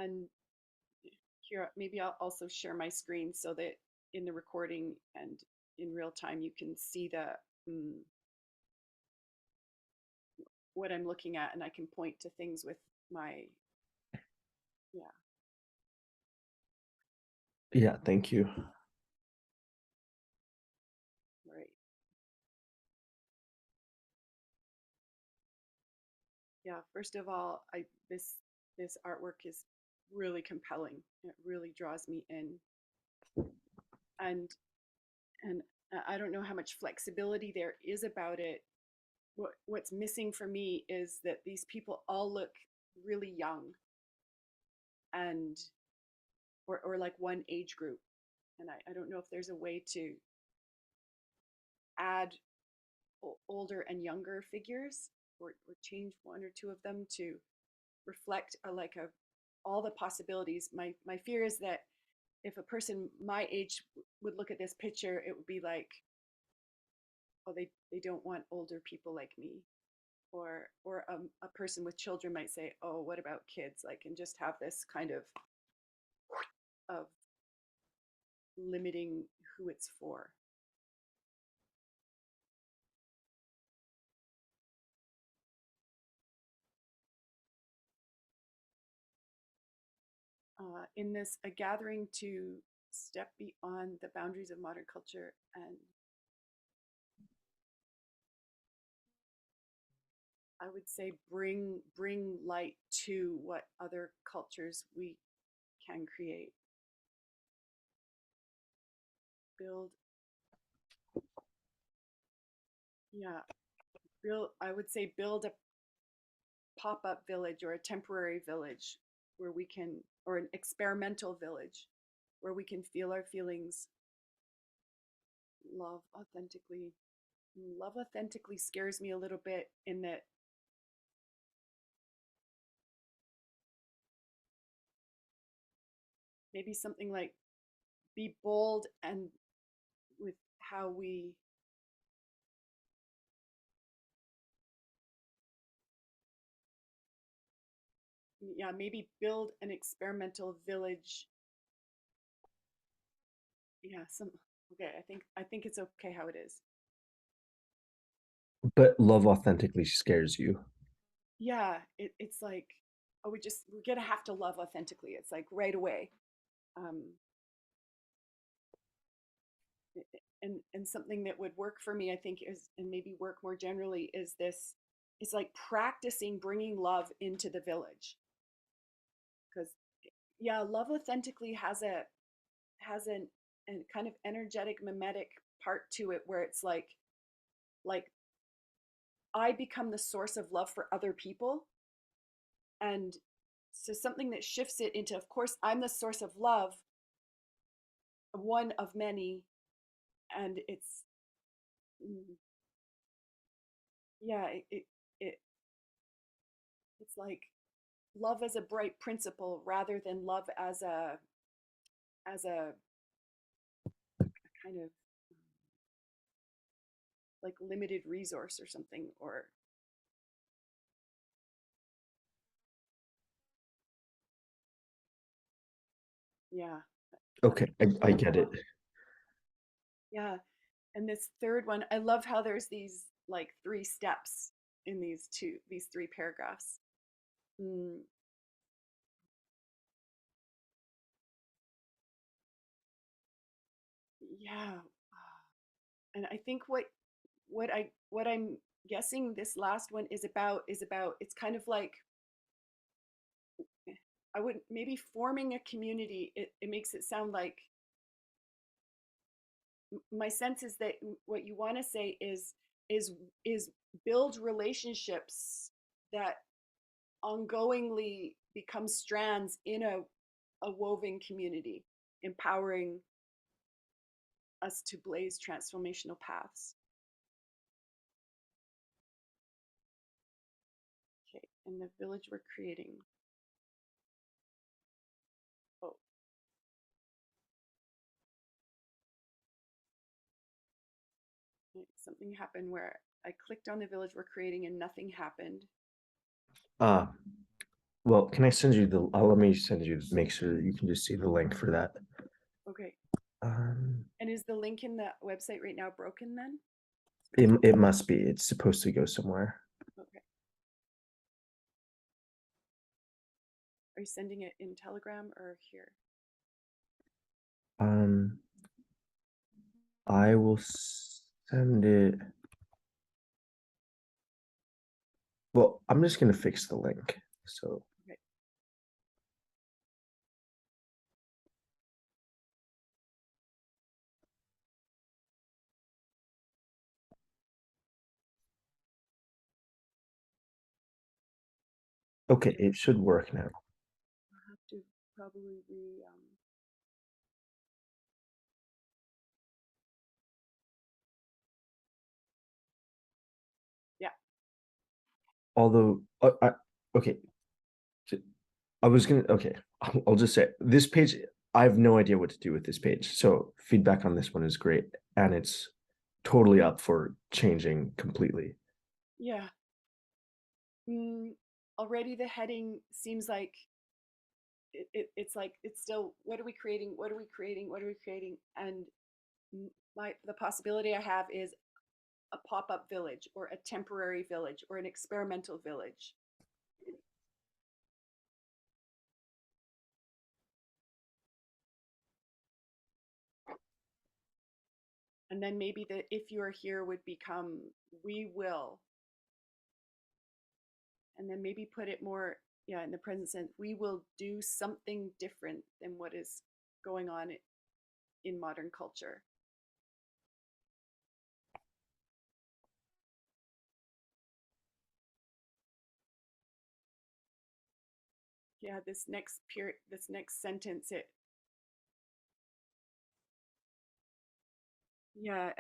And here, maybe I'll also share my screen so that in the recording and in real time, you can see mm, what I'm looking at, and I can point to things with my, yeah, Yeah, thank you. right. Yeah, first of all, this artwork is really compelling. It really draws me in. And and I don't know how much flexibility there is about it. What's missing for me is that these people all look really young and or like one age group. And I don't know if there's a way to add older and younger figures or change one or two of them to reflect all the possibilities. My fear is that if a person my age would look at this picture, it would be like, oh, they don't want older people like me. Or a person with children might say, oh, what about kids? Like, and just have this kind of limiting who it's for. In this, a gathering to step beyond the boundaries of modern culture and I would say bring light to what other cultures we can create. Build, yeah, build. I would say build a pop-up village or a temporary village where we can, or an experimental village where we can feel our feelings, love authentically. Love authentically scares me a little bit in that maybe something like be bold and with how we, yeah, maybe build an experimental village. Yeah, some, okay, I think it's okay how it is. But love authentically scares you. Yeah, it's like, oh, we're gonna have to love authentically. It's like right away. Um, and something that would work for me, I think, is, and maybe work more generally, is this. It's like practicing bringing love into the village because, yeah, love authentically has an kind of energetic mimetic part to it where it's like I become the source of love for other people. And so something that shifts it into, of course, I'm the source of love, one of many. And it's, mm, yeah, it it's like love as a bright principle rather than love as a kind of like limited resource or something. Or yeah, Okay, I yeah, get it. yeah. And this third one, I love how there's these like three steps in these three paragraphs. Mm, yeah. And I think what I'm guessing this last one is about it's kind of like I would maybe forming a community. It makes it sound like my sense is that what you want to say is is build relationships that ongoingly become strands in a woven community, empowering us to blaze transformational paths. Okay, in the village we're creating. Oh, something happened where I clicked on the village we're creating and nothing happened. Uh, Well, can I send you the, let me send you, make sure you can just see the link for that. Okay. Um, And is the link in the website right now broken then? it must be, it's supposed to go somewhere. Okay. Are you sending it in Telegram or here? Um, I will send it. Well, I'm just gonna fix the link. So, Okay. okay, it should work now. I'll have to probably yeah. Although, okay, I was gonna, okay, I'll just say this page, I have no idea what to do with this page. So feedback on this one is great. And it's totally up for changing completely. Yeah. Mm, already the heading seems like it's like it's still what are we creating? What are we creating? What are we creating? And the possibility I have is a pop-up village or a temporary village or an experimental village. And then maybe the if you are here would become we will. And then maybe put it more, yeah, in the present sense, we will do something different than what is going on in modern culture. Yeah, this next sentence, it, yeah,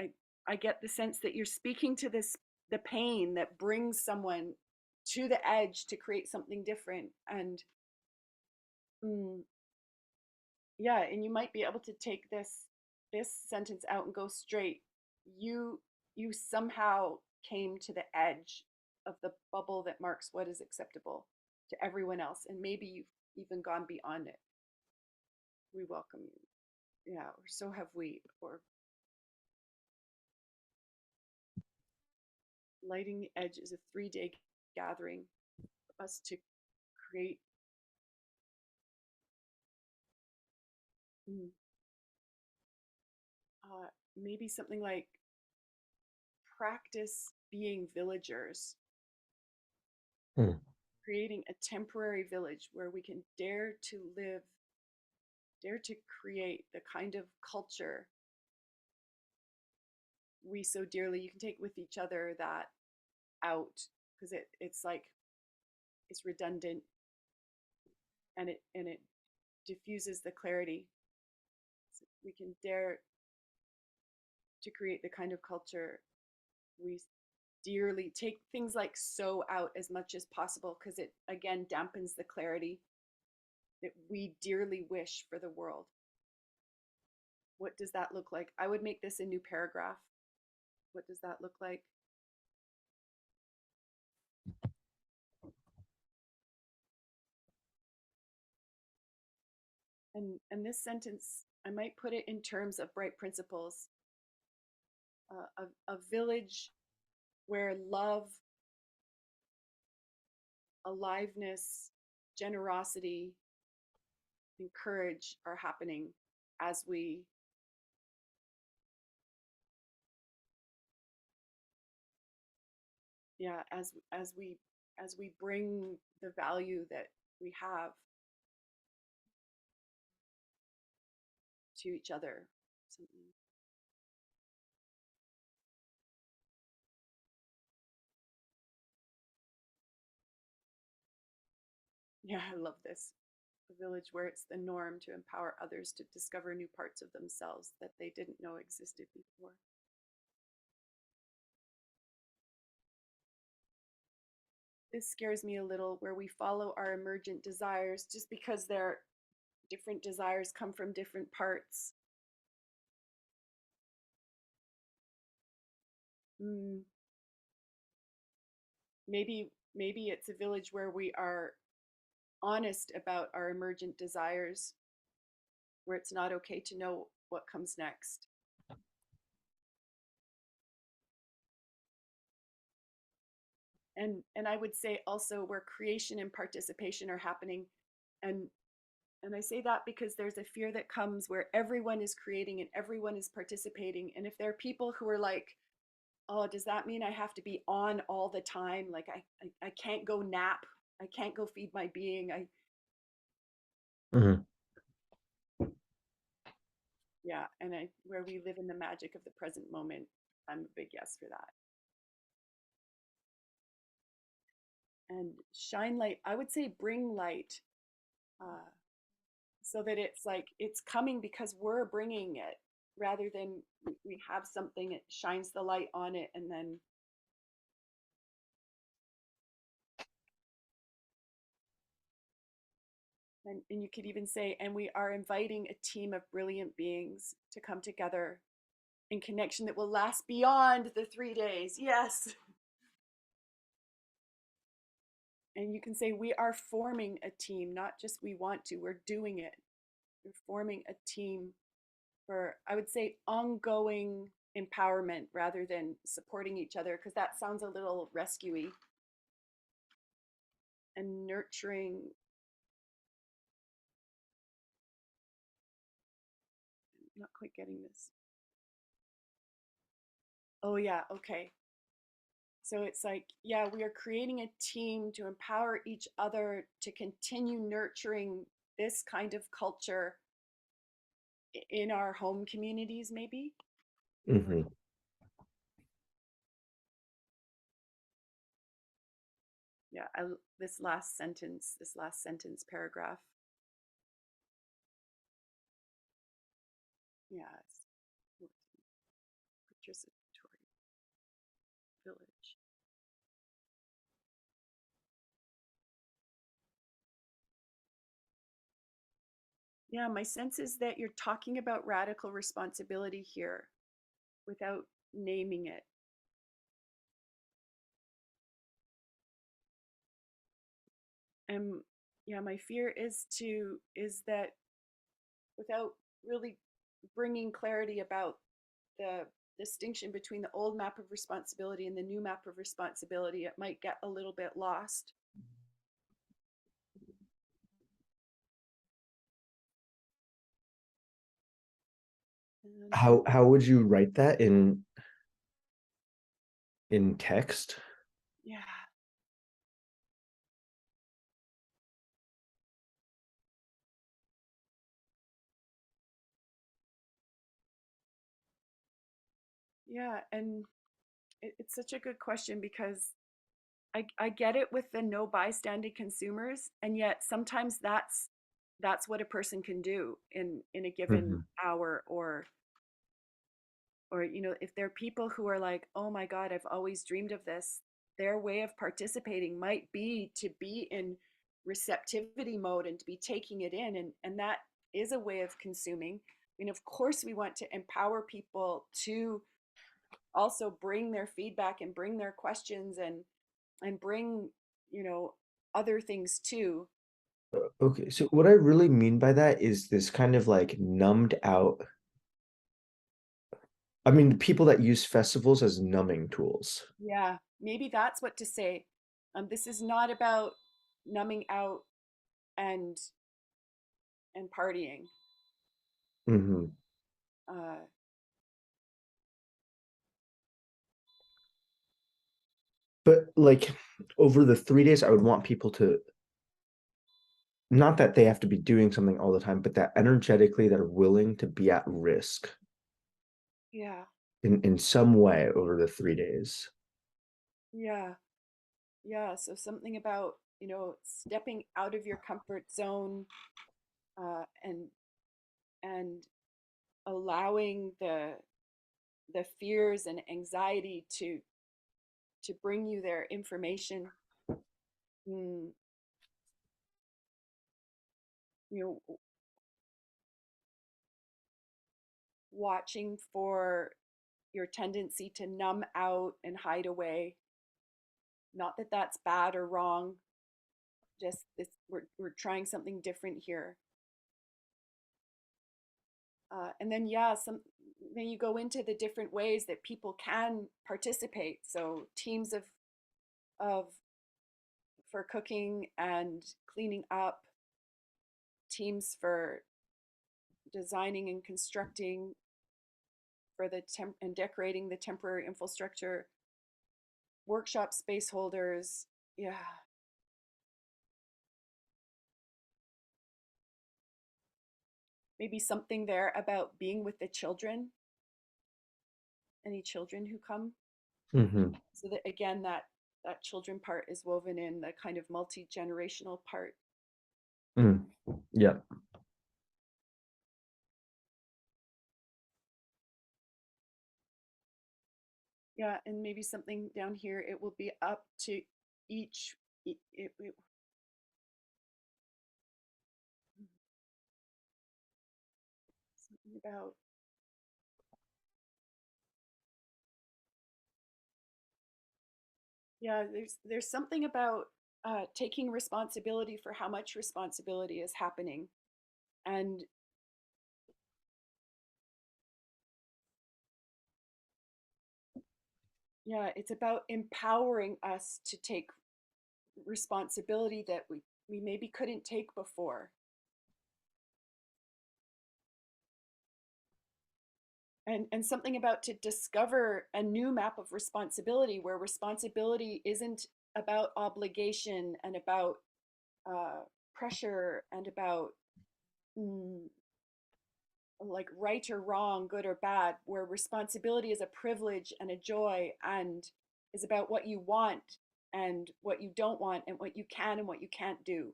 I get the sense that you're speaking to this, the pain that brings someone to the edge to create something different. And mm, yeah, and you might be able to take this sentence out and go straight. You you somehow came to the edge of the bubble that marks what is acceptable to everyone else, and maybe you've even gone beyond it. We welcome you. Yeah, or so have we. Or lighting the edge is a 3-day gathering for us to create. mm, Maybe something like practice being villagers, Hmm. creating a temporary village where we can dare to live, dare to create the kind of culture we so dearly. You can take with each other that out because it's like it's redundant, and it diffuses the clarity. So we can dare to create the kind of culture we dearly take things like so out as much as possible because it again dampens the clarity that we dearly wish for the world. What does that look like? I would make this a new paragraph. What does that look like? And this sentence, I might put it in terms of bright principles. A village where love, aliveness, generosity, and courage are happening as we, yeah, as we bring the value that we have to each other. Something. Yeah, I love this. A village where it's the norm to empower others to discover new parts of themselves that they didn't know existed before. This scares me a little, where we follow our emergent desires just because they're different desires come from different parts. Mm, maybe it's a village where we are honest about our emergent desires, where it's not okay to know what comes next. And I would say also where creation and participation are happening. And I say that because there's a fear that comes where everyone is creating and everyone is participating. And if there are people who are like, oh, does that mean I have to be on all the time? Like I can't go nap. I can't go feed my being. Mhm. Yeah. And where we live in the magic of the present moment, I'm a big yes for that. And shine light, I would say bring light, uh, so that it's like it's coming because we're bringing it rather than we have something, it shines the light on it, and you could even say, and we are inviting a team of brilliant beings to come together in connection that will last beyond the 3 days. Yes. And you can say, we are forming a team, not just we want to, we're doing it. We're forming a team for, I would say, ongoing empowerment rather than supporting each other, because that sounds a little rescuey. And nurturing, I'm not quite getting this. Oh, yeah, okay. So it's like, yeah, we are creating a team to empower each other to continue nurturing this kind of culture in our home communities, maybe. Mhm. Yeah, this last sentence paragraph. Yeah, it's participatory village. Yeah, my sense is that you're talking about radical responsibility here without naming it. And yeah, my fear is that without really bringing clarity about the distinction between the old map of responsibility and the new map of responsibility, it might get a little bit lost. And How would you write that in text? yeah, yeah, and it's such a good question because I get it with the no bystander consumers, and yet sometimes that's what a person can do in a given Mhm. hour, or if there are people who are like, oh my god, I've always dreamed of this, their way of participating might be to be in receptivity mode and to be taking it in, and that is a way of consuming. I mean, of course we want to empower people to also bring their feedback and bring their questions and bring you know other things too. Okay, so what I really mean by that is this kind of like numbed out. I mean, people that use festivals as numbing tools. Yeah, maybe that's what to say. This is not about numbing out and partying. Mhm. uh But like over the 3 days, I would want people to, not that they have to be doing something all the time, but that energetically they're willing to be at risk yeah, in some way over the 3 days. yeah, yeah, so something about stepping out of your comfort zone, and allowing the fears and anxiety to bring you their information. mm, you know Watching for your tendency to numb out and hide away. Not that that's bad or wrong, just this, we're trying something different here. And then yeah, then you go into the different ways that people can participate. So teams of for cooking and cleaning up, teams for designing and constructing for the and decorating the temporary infrastructure, workshop space holders. Yeah. Maybe something there about being with the children, any children who come. Mm-hmm. So that again, that children part is woven in, the kind of multi-generational part. Mm. Yeah. Yeah, and maybe something down here, it will be up to each, something about, yeah, there's something about taking responsibility for how much responsibility is happening. And yeah, it's about empowering us to take responsibility that we maybe couldn't take before. And something about to discover a new map of responsibility where responsibility isn't about obligation and about uh, pressure and about mm, like right or wrong, good or bad, where responsibility is a privilege and a joy and is about what you want and what you don't want and what you can and what you can't do.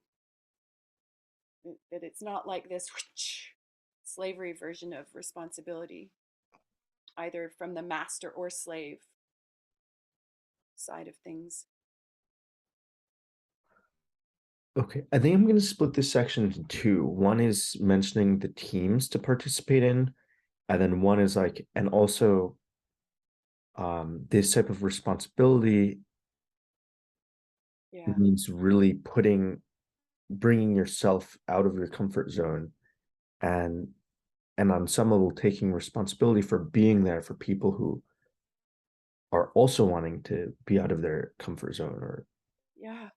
That it's not like this slavery version of responsibility, either from the master or slave side of things. Okay. I think I'm going to split this section into two. One is mentioning the teams to participate in, and then one is like, and also this type of responsibility Yeah. means really bringing yourself out of your comfort zone and on some level taking responsibility for being there for people who are also wanting to be out of their comfort zone. Or Yeah.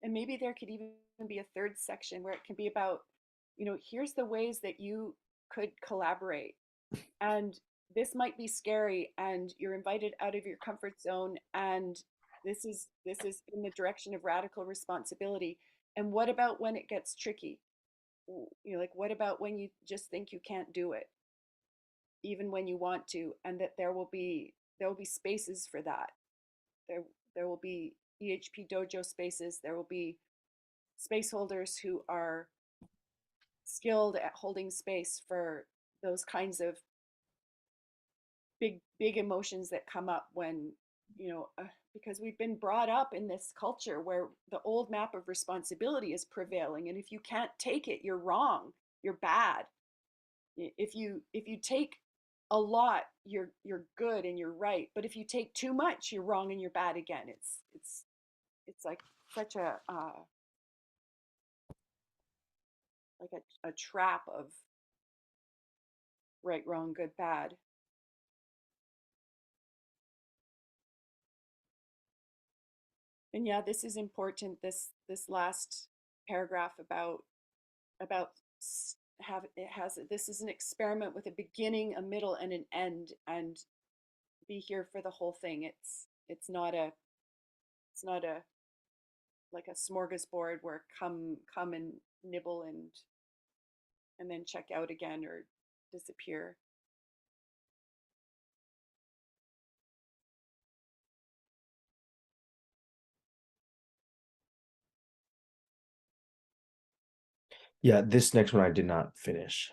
And maybe there could even be a third section where it can be about, here's the ways that you could collaborate. And this might be scary and you're invited out of your comfort zone and this is in the direction of radical responsibility. And what about when it gets tricky? Like what about when you just think you can't do it even when you want to, and that there will be spaces for that. there there will be EHP dojo spaces. There will be space holders who are skilled at holding space for those kinds of big emotions that come up when because we've been brought up in this culture where the old map of responsibility is prevailing, and if you can't take it, you're wrong, you're bad. If you take a lot, you're good and you're right, but if you take too much, you're wrong and you're bad again. It's like such a like a trap of right, wrong, good, bad. And yeah, this is important. This last paragraph about have it has this is an experiment with a beginning, a middle, and an end, and be here for the whole thing. It's not a like a smorgasbord where come and nibble and then check out again or disappear. yeah, this next one I did not finish.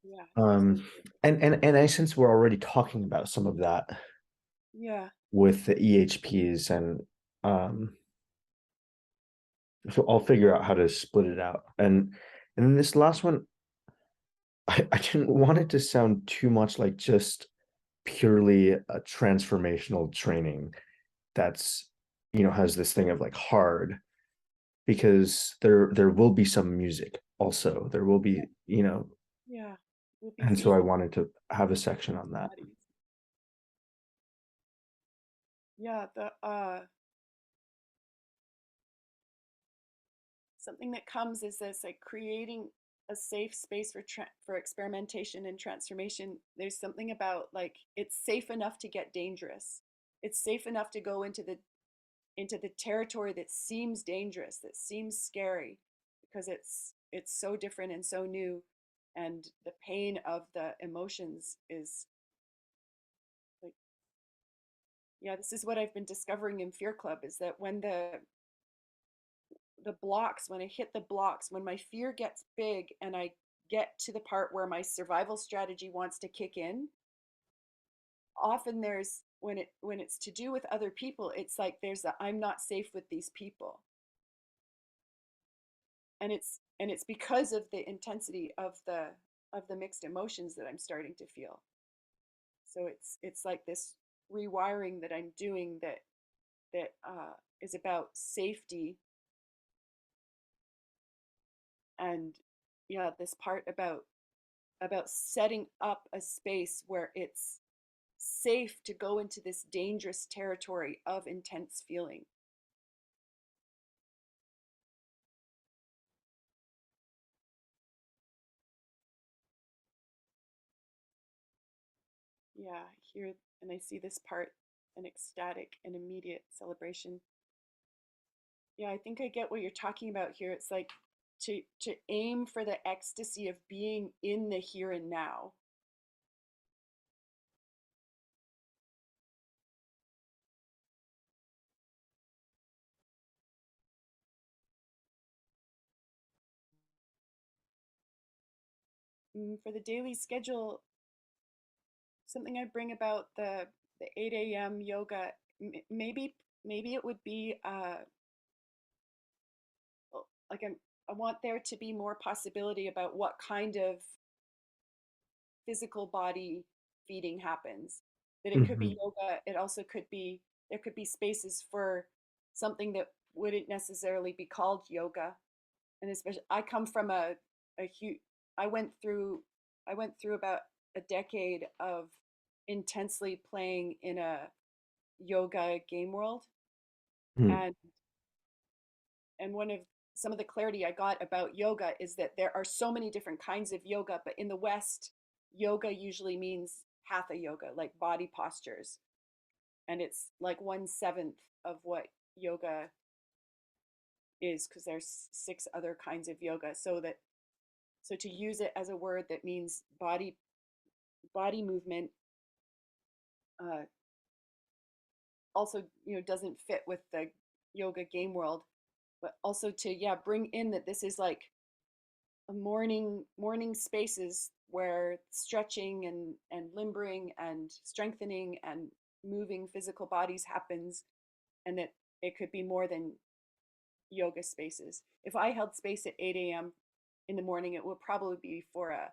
Yeah. Um, and I sense we're already talking about some of that Yeah. with the EHPs, and um, so I'll figure out how to split it out. And then this last one, I didn't want it to sound too much like just purely a transformational training that's has this thing of like hard, because there will be some music also. There will be, Yeah. We'll be and so I feeling wanted to have a section on that. bodies. Yeah, the something that comes is this like creating a safe space for experimentation and transformation. There's something about like it's safe enough to get dangerous. It's safe enough to go into the territory that seems dangerous, that seems scary, because it's so different and so new, and the pain of the emotions is like, yeah, this is what I've been discovering in Fear Club, is that when the blocks, when I hit the blocks, when my fear gets big and I get to the part where my survival strategy wants to kick in, often there's when it's to do with other people, it's like there's a I'm not safe with these people. And it's because of the intensity of the mixed emotions that I'm starting to feel. So it's like this rewiring that I'm doing that is about safety, and yeah, this part about setting up a space where it's safe to go into this dangerous territory of intense feeling. Yeah, I hear and I see this part, an ecstatic and immediate celebration. Yeah, I think I get what you're talking about here. It's like to aim for the ecstasy of being in the here and now. For the daily schedule, something I bring about the 8 a.m. yoga, maybe it would be like I want there to be more possibility about what kind of physical body feeding happens. That it could be Mhm. yoga. It also could be there could be spaces for something that wouldn't necessarily be called yoga. And especially, I come from a huge. I went through I went through about a decade of intensely playing in a yoga game world, Mhm. and one of some of the clarity I got about yoga is that there are so many different kinds of yoga, but in the West, yoga usually means hatha yoga, like body postures. And it's like 1/7 of what yoga is, because there's six other kinds of yoga. So to use it as a word that means body movement, uh, also doesn't fit with the yoga game world, but also to bring in that this is like a morning spaces where stretching and limbering and strengthening and moving physical bodies happens, and that it could be more than yoga spaces. If I held space at 8 a.m. in the morning, it would probably be for a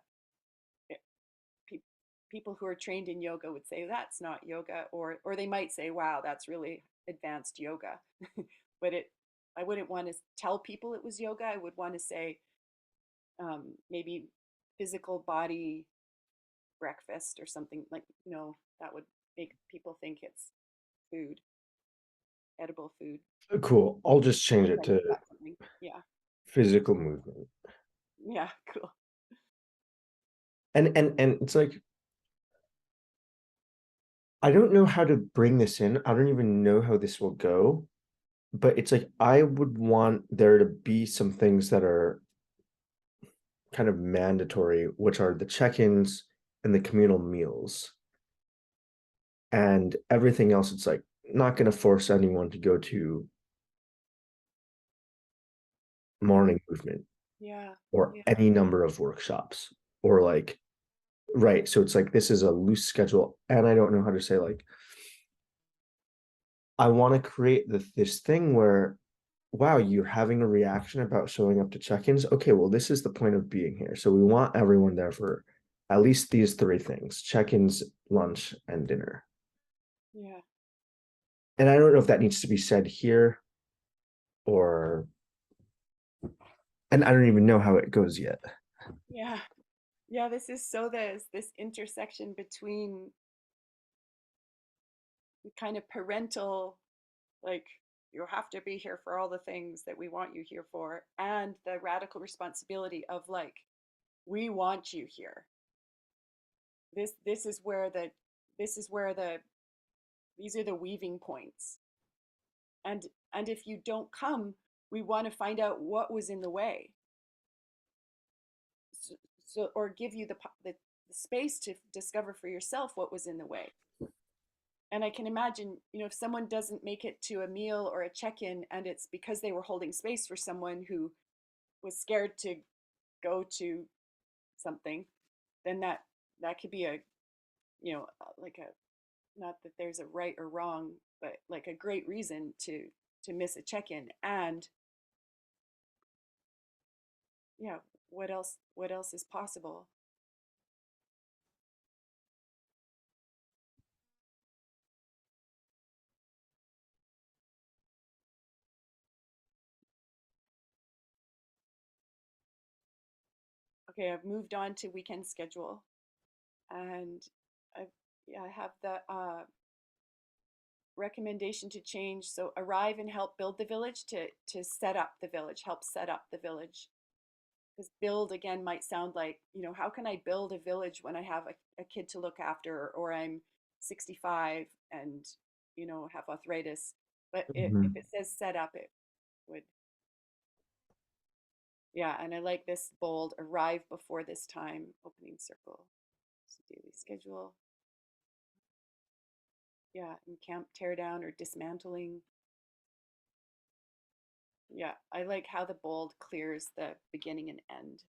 pe- people who are trained in yoga would say that's not yoga, or they might say, wow, that's really advanced yoga. But it I wouldn't want to tell people it was yoga. I would want to say maybe physical body breakfast or something, like that would make people think it's food, edible food. Cool. I'll just change it Like to that something. Yeah. physical movement. Yeah. Cool. And it's like, I don't know how to bring this in. I don't even know how this will go, but it's like I would want there to be some things that are kind of mandatory, which are the check-ins and the communal meals. And everything else, it's like not going to force anyone to go to morning movement Yeah. or Yeah. any number of workshops, or like, right. So it's like this is a loose schedule. And I don't know how to say, like, I want to create this thing where, wow, you're having a reaction about showing up to check-ins. Okay, well, this is the point of being here. So we want everyone there for at least these three things: check-ins, lunch, and dinner. Yeah. and I don't know if that needs to be said here or, and I don't even know how it goes yet. Yeah. Yeah, this is so this intersection between the kind of parental, like, you have to be here for all the things that we want you here for, and the radical responsibility of like, we want you here. This is where the these are the weaving points. And and if you don't come, we want to find out what was in the way. So, or give you the space to discover for yourself what was in the way. And I can imagine, if someone doesn't make it to a meal or a check-in and it's because they were holding space for someone who was scared to go to something, then that could be a, like a, not that there's a right or wrong, but like a great reason to miss a check-in. And yeah, what else is possible? Okay, I've moved on to weekend schedule, and I yeah, I have the recommendation to change. So arrive and help build the village to set up the village, help set up the village. Because build again might sound like, how can I build a village when I have a kid to look after, or I'm 65 and have arthritis. But if Mhm. it says set up, it would, yeah. And I like this bold: arrive before this time, opening circle. So daily schedule, yeah. And camp tear down or dismantling. Yeah, I like how the bold clears the beginning and end.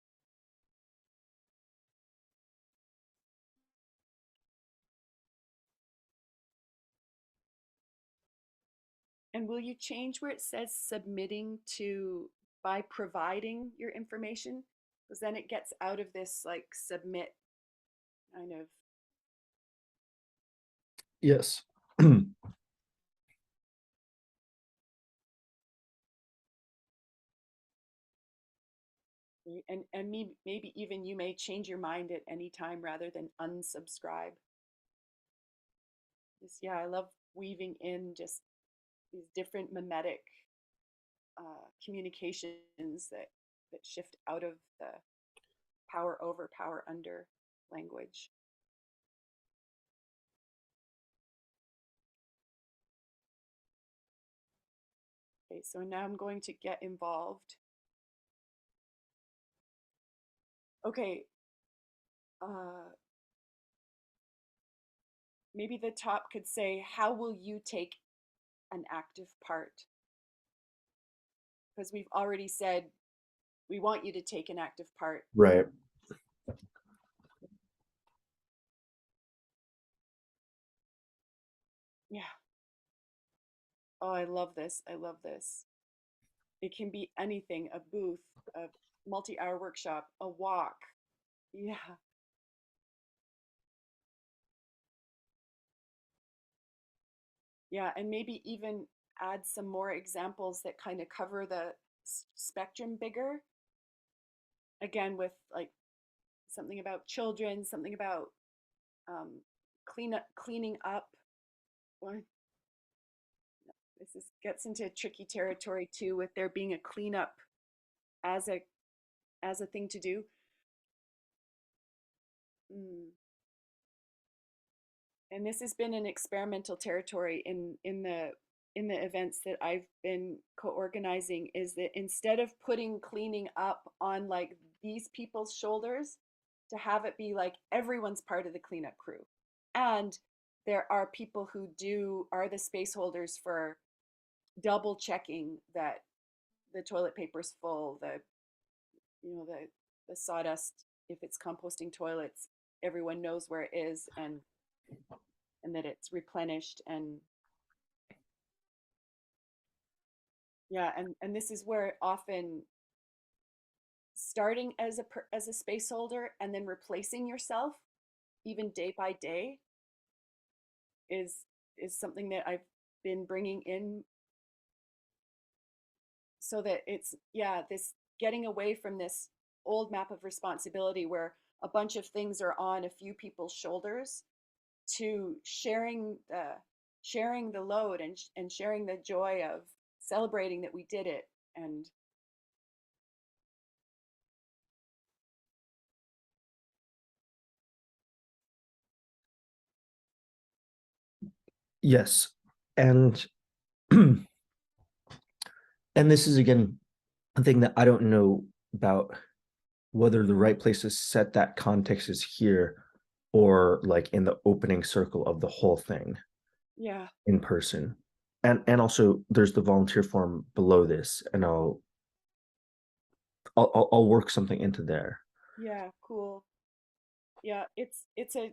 And will you change where it says submitting to by providing your information? Because then it gets out of this like submit kind of, Yes. and maybe even you may change your mind at any time rather than unsubscribe. Just, yeah, I love weaving in just these different mimetic communications that shift out of the power over, power under language. Okay, so now I'm going to get involved. Okay, uh, maybe the top could say, how will you take an active part? Because we've already said we want you to take an active part. Right. Yeah. Oh, I love this. I love this. It can be anything: a booth, a multi hour workshop, a walk. Yeah. Yeah. And maybe even add some more examples that kind of cover the spectrum bigger. Again, with like something about children, something about cleaning up. Well, this gets into tricky territory too, with there being a cleanup as a thing to do. Mm. And this has been an experimental territory in the events that I've been co-organizing, is that instead of putting cleaning up on like these people's shoulders, to have it be like everyone's part of the cleanup crew. And there are people who are the space holders for double checking that the toilet paper's full, the sawdust, if it's composting toilets, everyone knows where it is, and that it's replenished. And yeah, and this is where often starting as a space holder and then replacing yourself even day by day is is something that been bringing in so that it's, yeah, this getting away from this old map of responsibility where a bunch of things are on a few people's shoulders to sharing the load and sharing the joy of celebrating that we did it. And Yes. And and this is again a thing that I don't know about whether the right place to set that context is here or like in the opening circle of the whole thing yeah, in person. And also there's the volunteer form below this, and I'll work something into there. yeah, cool. Yeah, it's a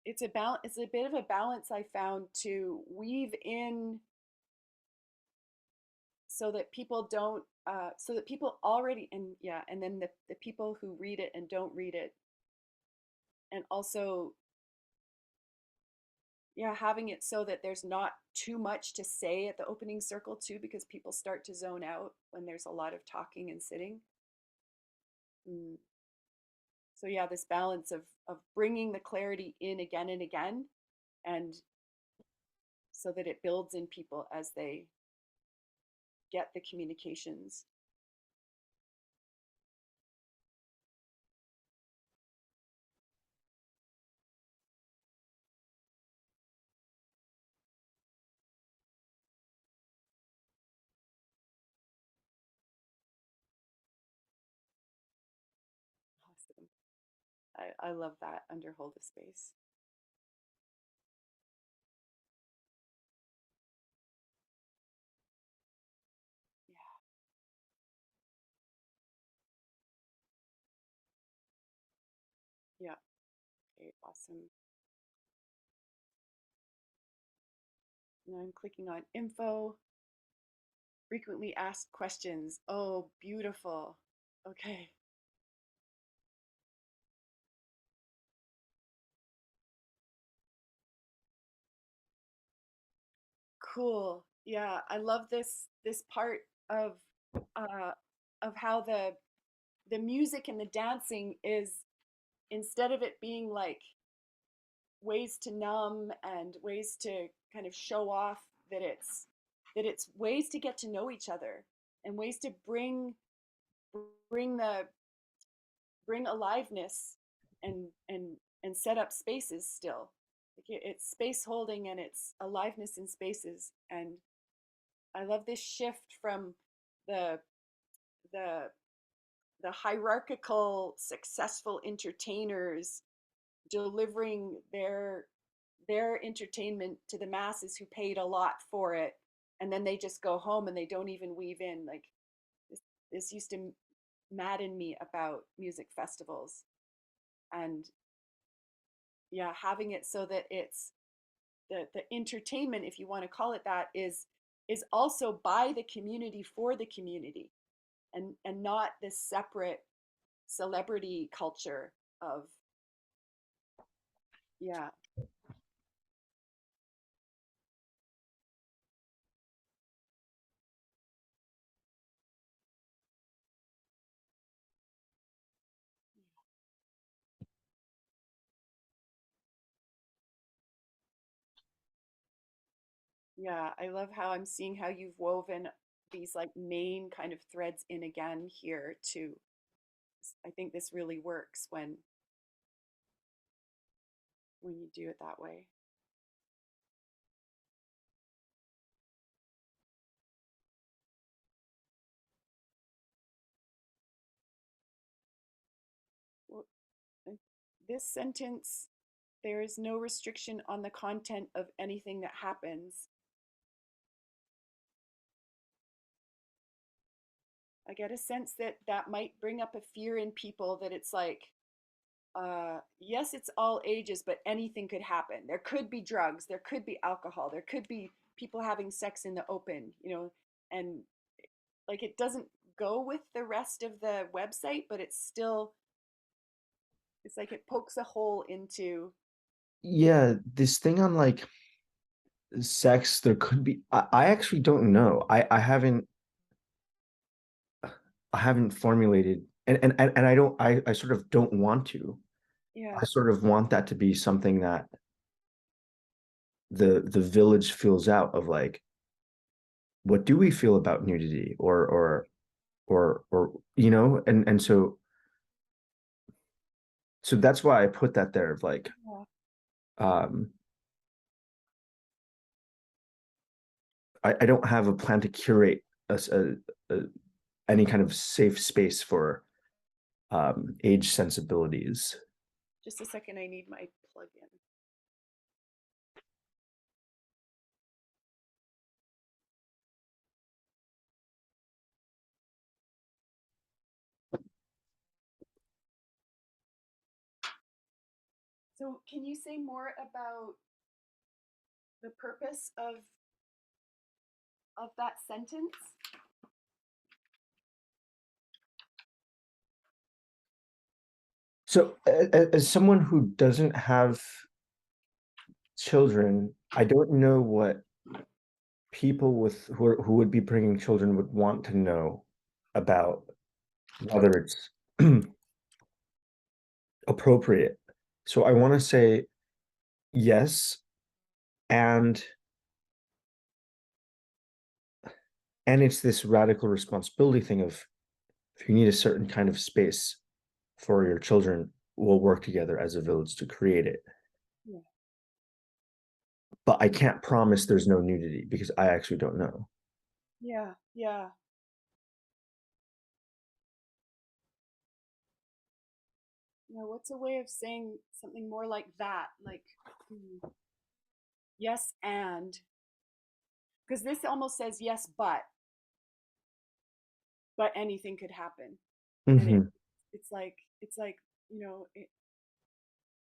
bit of a balance I found to weave in so that people don't so that people already, and yeah, and then the people who read it and don't read it, and also, yeah, having it so that there's not too much to say at the opening circle too, because people start to zone out when there's a lot of talking and sitting. Mm. So yeah, this balance of bringing the clarity in again and again, and so that it builds in people as they get the communications. Awesome. I love that under hold a space. Yeah, yeah. Okay, awesome. Now I'm clicking on info. Frequently asked questions. Oh, beautiful. Okay, cool. Yeah, I love this part uh of how the music and the dancing is, instead of it being like ways to numb and ways to kind of show off, that it's ways to get to know each other and ways to bring the bring aliveness and set up spaces still. Like it's space holding and it's aliveness in spaces. And I love this shift from the the the hierarchical successful entertainers delivering their entertainment to the masses who paid a lot for it, and then they just go home and they don't even weave in like this. This used to madden me about music festivals. And yeah, having it so that it's the entertainment, if you want to call it that, is also by the community for the community, and not this separate celebrity culture of, yeah, yeah. I love how I'm seeing how you've woven these like main kind of threads in again here too. I think this really works when you do it that way. Well, this sentence, there is no restriction on the content of anything that happens. I get a sense that that might bring up a fear in people, that it's like, yes, it's all ages, but anything could happen. There could be drugs, there could be alcohol, there could be people having sex in the open, and like it doesn't go with the rest of the website, but it's still, it's like it pokes a hole into, Yeah, this thing on like sex, there could be. I actually don't know. I haven't formulated, and I don't. I sort of don't want to. I Yeah. sort of want that to be something that the village fills out of, like, what do we feel about nudity, or and so that's why I put that there of like, Yeah. um I don't have a plan to curate a any kind of safe space for age sensibilities. Just a second, I need my plug in. So can you say more about the purpose of that sentence? So as someone who doesn't have children, I don't know what people who would be bringing children would want to know about whether it's appropriate. So I want to say yes, and it's this radical responsibility thing of, if you need a certain kind of space for your children, we'll work together as a village to create it. Yeah. But I can't promise there's no nudity because I actually don't know. Yeah. Yeah. Yeah. What's a way of saying something more like that? Like, yes, and because this almost says yes, but anything could happen, and Mm-hmm. it's like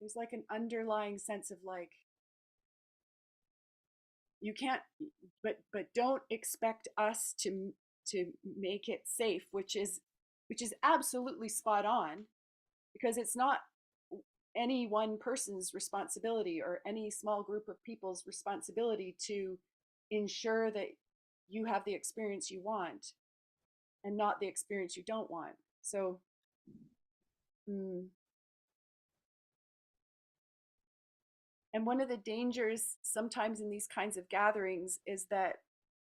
there's like an underlying sense of like you can't, but don't expect us to make it safe, which is absolutely spot on, because it's not any one person's responsibility or any small group of people's responsibility to ensure that you have the experience you want and not the experience you don't want. So, mm, and one of the dangers sometimes in these kinds of gatherings is that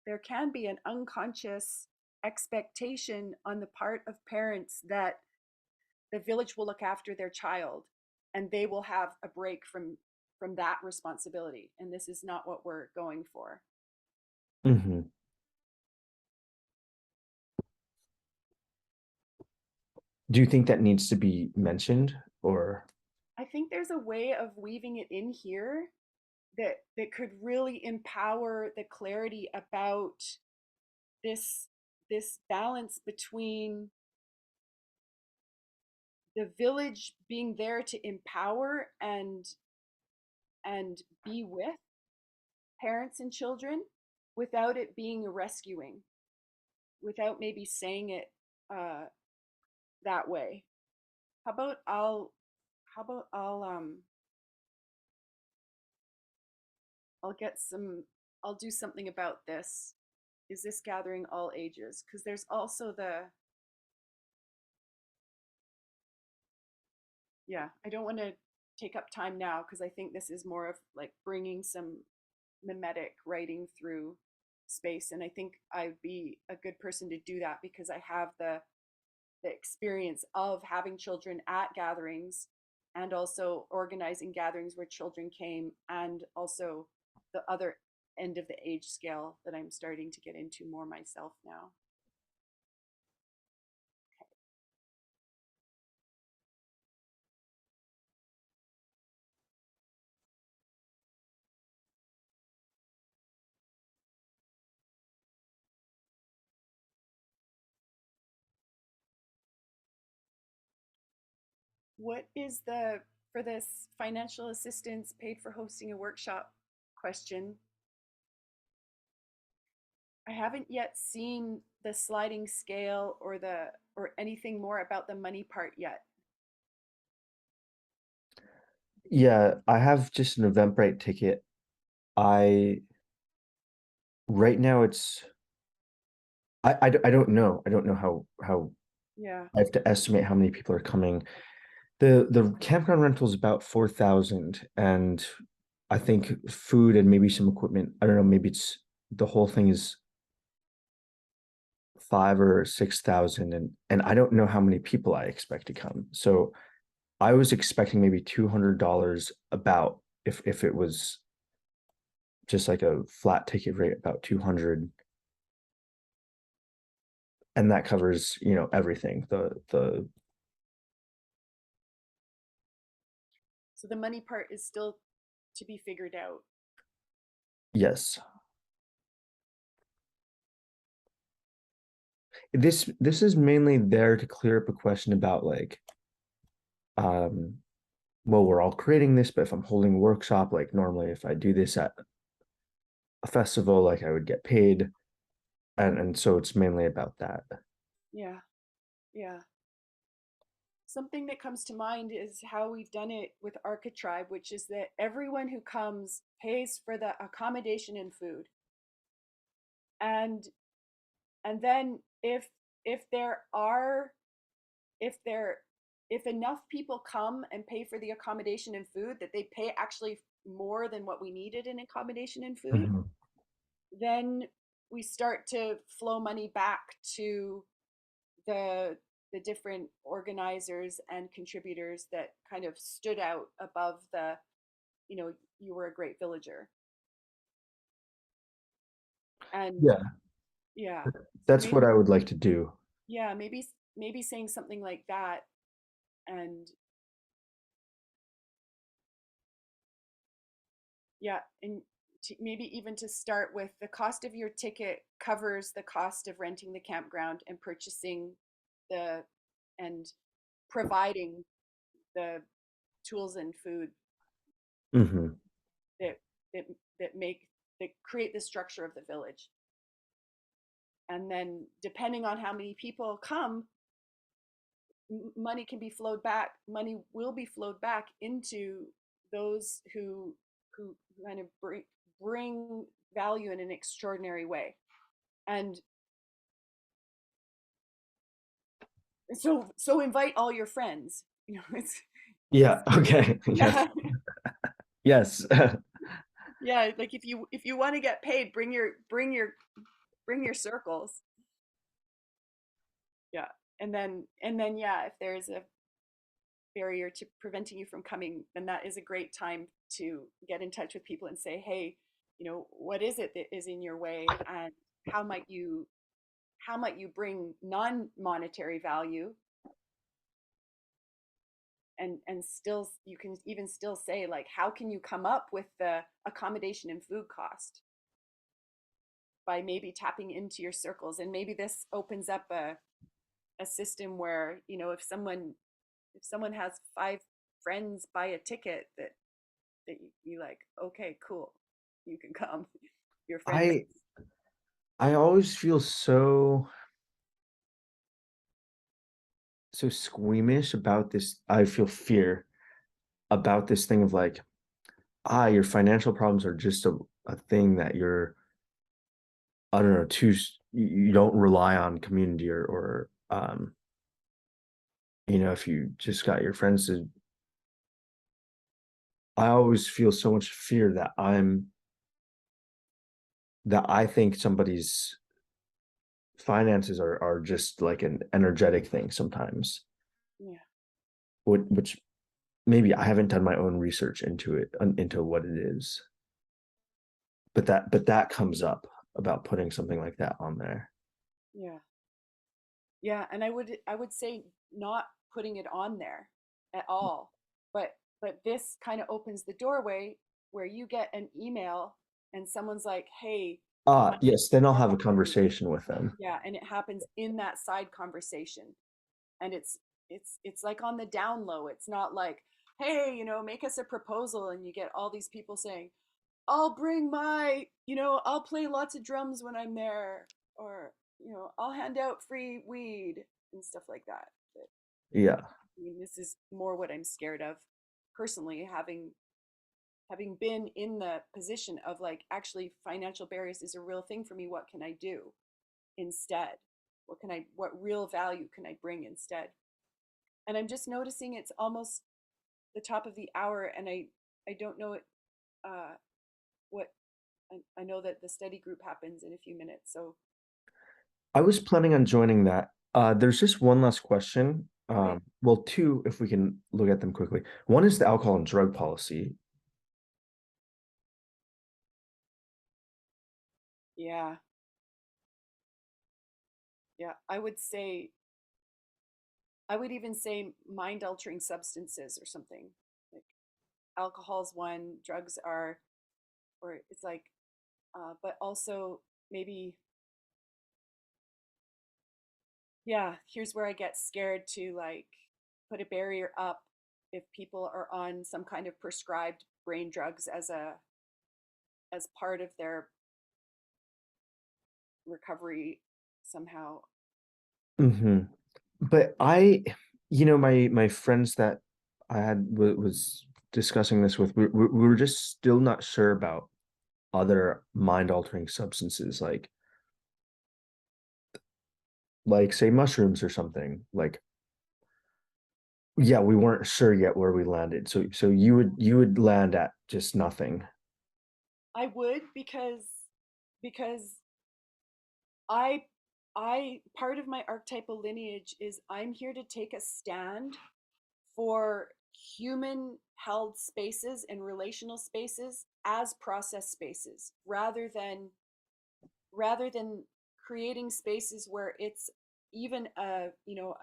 there can be an unconscious expectation on the part of parents that the village will look after their child and they will have a break from that responsibility, and this is not what we're going for. Mm-hmm. Do you think that needs to be mentioned, or? I think there's a way of weaving it in here that could really empower the clarity about this this balance between the village being there to empower and be with parents and children without it being a rescuing, without maybe saying it uh, that way. How about I'll get some I'll do something about this. Is this gathering all ages? Because there's also the, yeah, I don't want to take up time now because I think this is more of like bringing some mimetic writing through space, and I think I'd be a good person to do that because I have the experience of having children at gatherings and also organizing gatherings where children came, and also the other end of the age scale that I'm starting to get into more myself now. What is the, for this financial assistance paid for hosting a workshop question? I haven't yet seen the sliding scale or the or anything more about the money part yet. Yeah, I have just an Eventbrite ticket. I right now it's I don't know. I don't know how Yeah. I have to estimate how many people are coming. The campground rental is about 4,000, and I think food and maybe some equipment. I don't know, maybe it's the whole thing is 5 or 6,000, and I don't know how many people I expect to come. So I was expecting maybe $200 about if it was just like a flat ticket rate about 200, and that covers, everything. The So the money part is still to be figured out. Yes. This is mainly there to clear up a question about like um well, we're all creating this, but if I'm holding a workshop, like normally if I do this at a festival, like I would get paid. And so it's mainly about that. Yeah. Yeah. Something that comes to mind is how we've done it with Architribe, which is that everyone who comes pays for the accommodation and food. And then if there are if there if enough people come and pay for the accommodation and food that they pay actually more than what we needed in accommodation and food, Mhm. then we start to flow money back to the different organizers and contributors that kind of stood out above the, you were a great villager. And Yeah, yeah, so that's what maybe, I would like to do. yeah, maybe saying something like that. And yeah, and maybe even to start with, the cost of your ticket covers the cost of renting the campground and purchasing the and providing the tools and food Hmm. that that that make that create the structure of the village. And then depending on how many people come, money can be flowed back. Money will be flowed back into those who kind of bring value in an extraordinary way. And so invite all your friends. It's Yeah, okay. Yes. yeah. Yes. Yeah, like if you want to get paid, bring your circles. Yeah. And then yeah, if there's a barrier to preventing you from coming, then that is a great time to get in touch with people and say, hey, what is it that is in your way, and how might you bring non-monetary value, and still you can even still say, like, how can you come up with the accommodation and food cost by maybe tapping into your circles. And maybe this opens up a system where, if someone has 5 friends buy a ticket, that you like, okay, cool, you can come. Your friend I I always feel so squeamish about this. I feel fear about this thing of like, your financial problems are just a thing that you're, I don't know, you don't rely on community or if you just got your friends to, I always feel so much fear that I think somebody's finances are just like an energetic thing sometimes, yeah which maybe I haven't done my own research into it, into what it is, but that comes up about putting something like that on there. yeah yeah And I would say not putting it on there at all. But this kind of opens the doorway where you get an email and someone's like, hey, my Yes, then I'll are have a offering. conversation with them. Yeah, and it happens in that side conversation. And it's like on the down low. It's not like, hey, make us a proposal, and you get all these people saying, I'll bring my, I'll play lots of drums when I'm there, or, I'll hand out free weed and stuff like that. But, Yeah. I mean, this is more what I'm scared of personally, having having been in the position of like actually financial barriers is a real thing for me, what can I do instead? What real value can I bring instead? And I'm just noticing it's almost the top of the hour, and I don't know uh, what I know that the study group happens in a few minutes. So I was planning on joining that. There's just one last question. okay, Well, two, if we can look at them quickly. One is the alcohol and drug policy. yeah, yeah, I would even say mind altering substances or something. Like alcohol's one, drugs are, or it's like, but also maybe, yeah, here's where I get scared to like put a barrier up if people are on some kind of prescribed brain drugs as part of their recovery somehow. Hmm. But my friends that I had was discussing this with, we were just still not sure about other mind-altering substances, like say mushrooms or something. Like, yeah, we weren't sure yet where we landed. So you would land at just nothing. I would because I I part of my archetypal lineage is I'm here to take a stand for human held spaces and relational spaces as process spaces rather than creating spaces where it's even a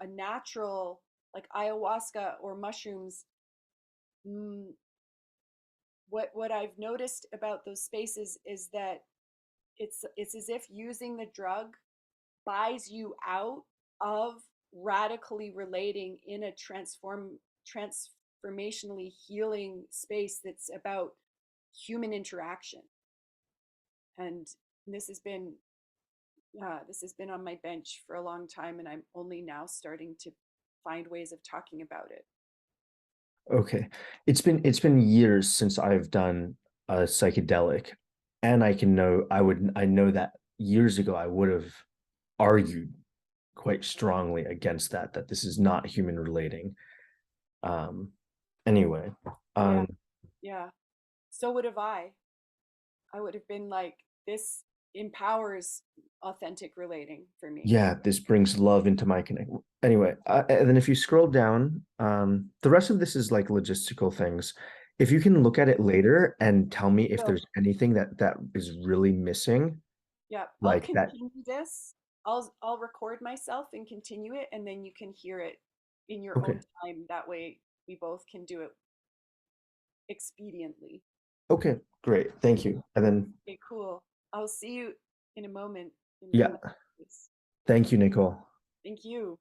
natural like ayahuasca or mushrooms. mm, what I've noticed about those spaces is that it's as if using the drug buys you out of radically relating in a transformationally healing space that's about human interaction. And this has been this has been on my bench for a long time, and I'm only now starting to find ways of talking about it. Okay. It's been years since I've done a psychedelic, and I know that years ago I would have argued quite strongly against that this is not human relating. Um anyway, Yeah, um yeah. So would have I would have been like, this empowers authentic relating for me. yeah, this brings love into my connect. Anyway, and then if you scroll down, the rest of this is like logistical things. If you can look at it later and tell me if So there's anything that is really missing, yeah, I'll like that. continue this. I'll record myself and continue it, and then you can hear it in your Okay. own time. That way we both can do it expediently. Okay, great. Thank you. And then, Okay, cool. I'll see you in a moment in yeah, Clubhouse. thank you, Nicole. Thank you.